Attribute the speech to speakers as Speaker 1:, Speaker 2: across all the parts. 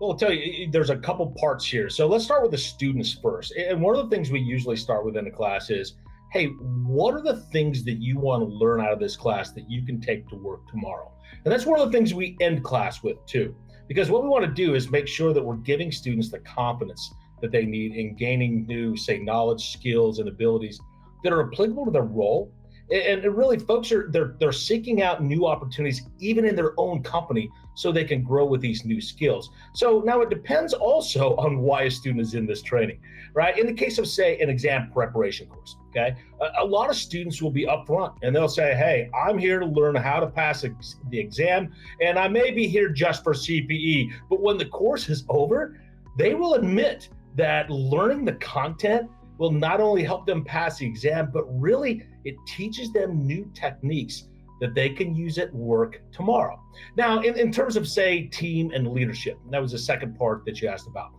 Speaker 1: Well, I'll tell you, there's a couple parts here. So let's start with the students first. And one of the things we usually start with in a class is, hey, what are the things that you want to learn out of this class that you can take to work tomorrow? And that's one of the things we end class with too, because what we want to do is make sure that we're giving students the confidence that they need in gaining new, say, knowledge, skills, and abilities that are applicable to their role. And really, folks they're seeking out new opportunities, even in their own company, so they can grow with these new skills. So now it depends also on why a student is in this training, right? In the case of, say, an exam preparation course, okay, a lot of students will be upfront and they'll say, hey, I'm here to learn how to pass the exam, and I may be here just for CPE. But when the course is over, they will admit that learning the content will not only help them pass the exam, but really it teaches them new techniques that they can use at work tomorrow. Now, in terms of, say, team and leadership, that was the second part that you asked about.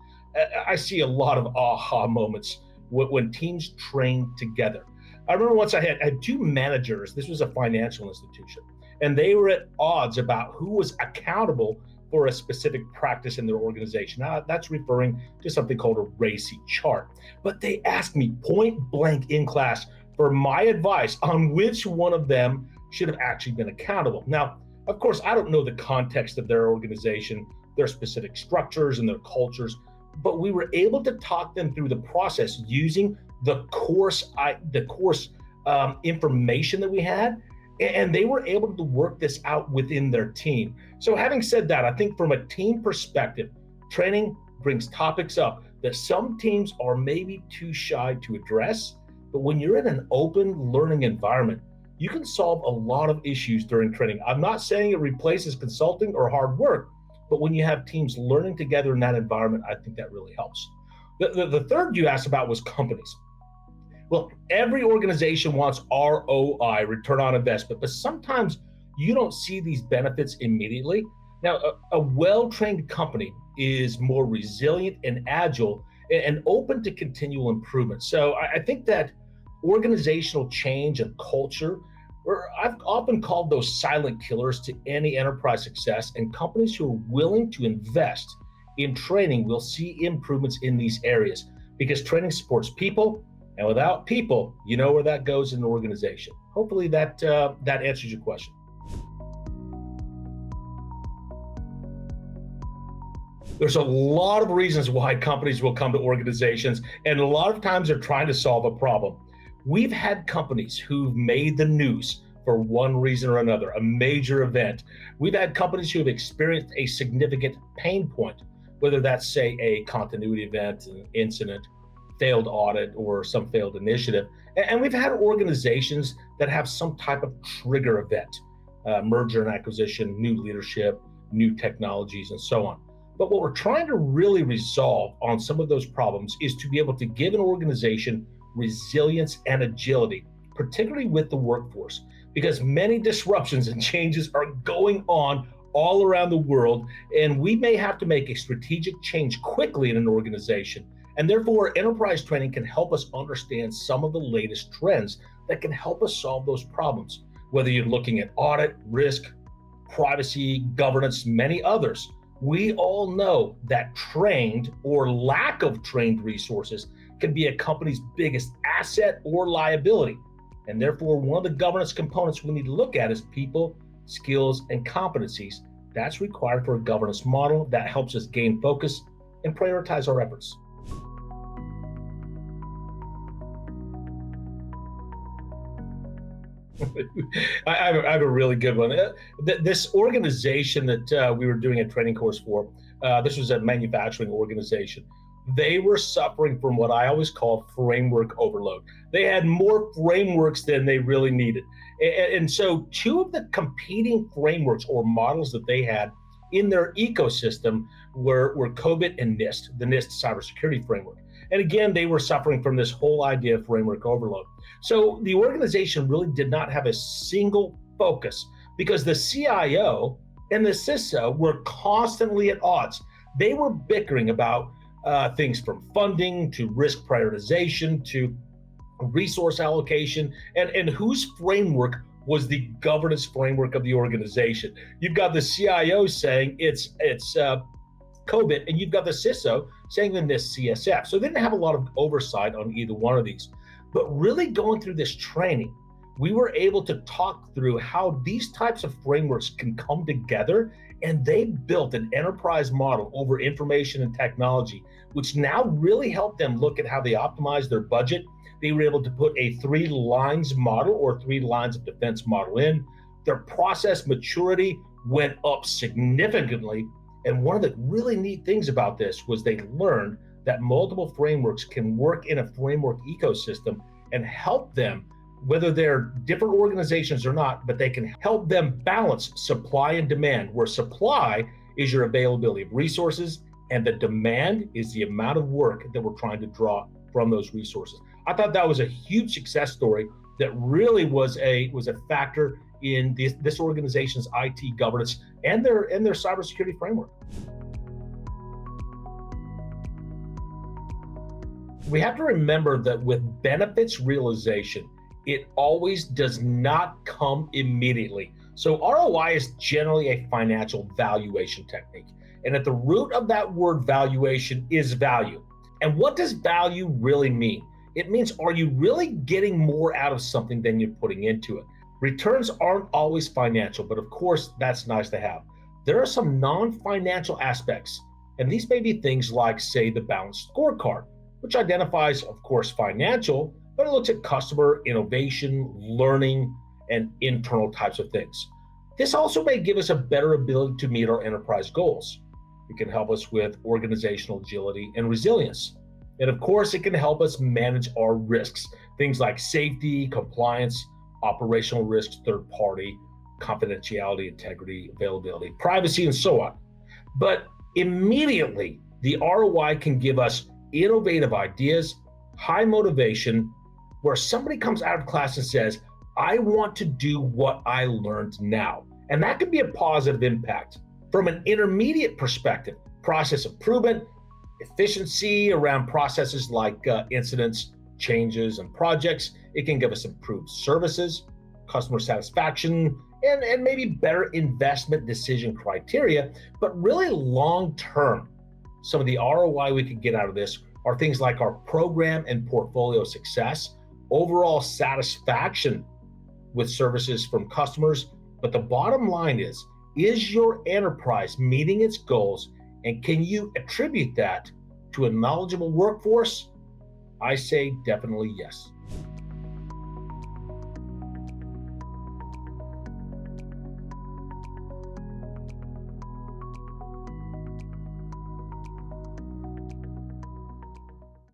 Speaker 1: I see a lot of aha moments when teams train together. I remember once I had two managers. This was a financial institution, and they were at odds about who was accountable for a specific practice in their organization. Now, that's referring to something called a RACI chart. But they asked me point blank in class for my advice on which one of them should have actually been accountable. Now, of course, I don't know the context of their organization, their specific structures and their cultures, but we were able to talk them through the process using the course information that we had, and they were able to work this out within their team. So having said that, I think from a team perspective, training brings topics up that some teams are maybe too shy to address. But when you're in an open learning environment, you can solve a lot of issues during training. I'm not saying it replaces consulting or hard work, but when you have teams learning together in that environment, I think that really helps. The third you asked about was companies. Well, every organization wants ROI, return on investment, but sometimes you don't see these benefits immediately. Now, a well-trained company is more resilient and agile and open to continual improvement. So I think that organizational change and culture, I've often called those silent killers to any enterprise success, and companies who are willing to invest in training will see improvements in these areas because training supports people. And without people, you know where that goes in an organization. Hopefully that answers your question. There's a lot of reasons why companies will come to organizations, and a lot of times they're trying to solve a problem. We've had companies who've made the news for one reason or another, a major event. We've had companies who have experienced a significant pain point, whether that's, say, a continuity event, an incident, failed audit, or some failed initiative. And we've had organizations that have some type of trigger event, merger and acquisition, new leadership, new technologies, and so on. But what we're trying to really resolve on some of those problems is to be able to give an organization resilience and agility, particularly with the workforce, because many disruptions and changes are going on all around the world, and we may have to make a strategic change quickly in an organization. And therefore, enterprise training can help us understand some of the latest trends that can help us solve those problems, whether you're looking at audit, risk, privacy, governance, many others. We all know that trained or lack of trained resources can be a company's biggest asset or liability. And therefore, one of the governance components we need to look at is people, skills, and competencies. That's required for a governance model that helps us gain focus and prioritize our efforts. I have a really good one. This organization that we were doing a training course for, this was a manufacturing organization. They were suffering from what I always call framework overload. They had more frameworks than they really needed. And so two of the competing frameworks or models that they had in their ecosystem were COBIT and NIST, the NIST cybersecurity framework. And again, they were suffering from this whole idea of framework overload. So the organization really did not have a single focus because the CIO and the CISO were constantly at odds. They were bickering about things from funding to risk prioritization to resource allocation and whose framework was the governance framework of the organization. You've got the CIO saying it's COBIT, and you've got the CISO saying the NIST CSF. So they didn't have a lot of oversight on either one of these. But really going through this training, we were able to talk through how these types of frameworks can come together, and they built an enterprise model over information and technology, which now really helped them look at how they optimize their budget. They were able to put a 3 lines model or 3 lines of defense model in. Their process maturity went up significantly. And one of the really neat things about this was they learned that multiple frameworks can work in a framework ecosystem and help them, whether they're different organizations or not, but they can help them balance supply and demand, where supply is your availability of resources and the demand is the amount of work that we're trying to draw from those resources. I thought that was a huge success story that really was a factor in this organization's IT governance and their cybersecurity framework. We have to remember that with benefits realization, it always does not come immediately. So ROI is generally a financial valuation technique. And at the root of that word valuation is value. And what does value really mean? It means, are you really getting more out of something than you're putting into it? Returns aren't always financial, but of course, that's nice to have. There are some non-financial aspects, and these may be things like, say, the balanced scorecard, which identifies, of course, financial, but it looks at customer, innovation, learning, and internal types of things. This also may give us a better ability to meet our enterprise goals. It can help us with organizational agility and resilience. And of course, it can help us manage our risks, things like safety, compliance, operational risks, third party, confidentiality, integrity, availability, privacy, and so on. But immediately, the ROI can give us innovative ideas, high motivation, where somebody comes out of class and says, I want to do what I learned now. And that could be a positive impact. From an intermediate perspective, process improvement, efficiency around processes like incidents, changes, and projects. It can give us improved services, customer satisfaction, and maybe better investment decision criteria. But really long-term, some of the ROI we can get out of this are things like our program and portfolio success, overall satisfaction with services from customers. But the bottom line is your enterprise meeting its goals, and can you attribute that to a knowledgeable workforce? I say definitely yes.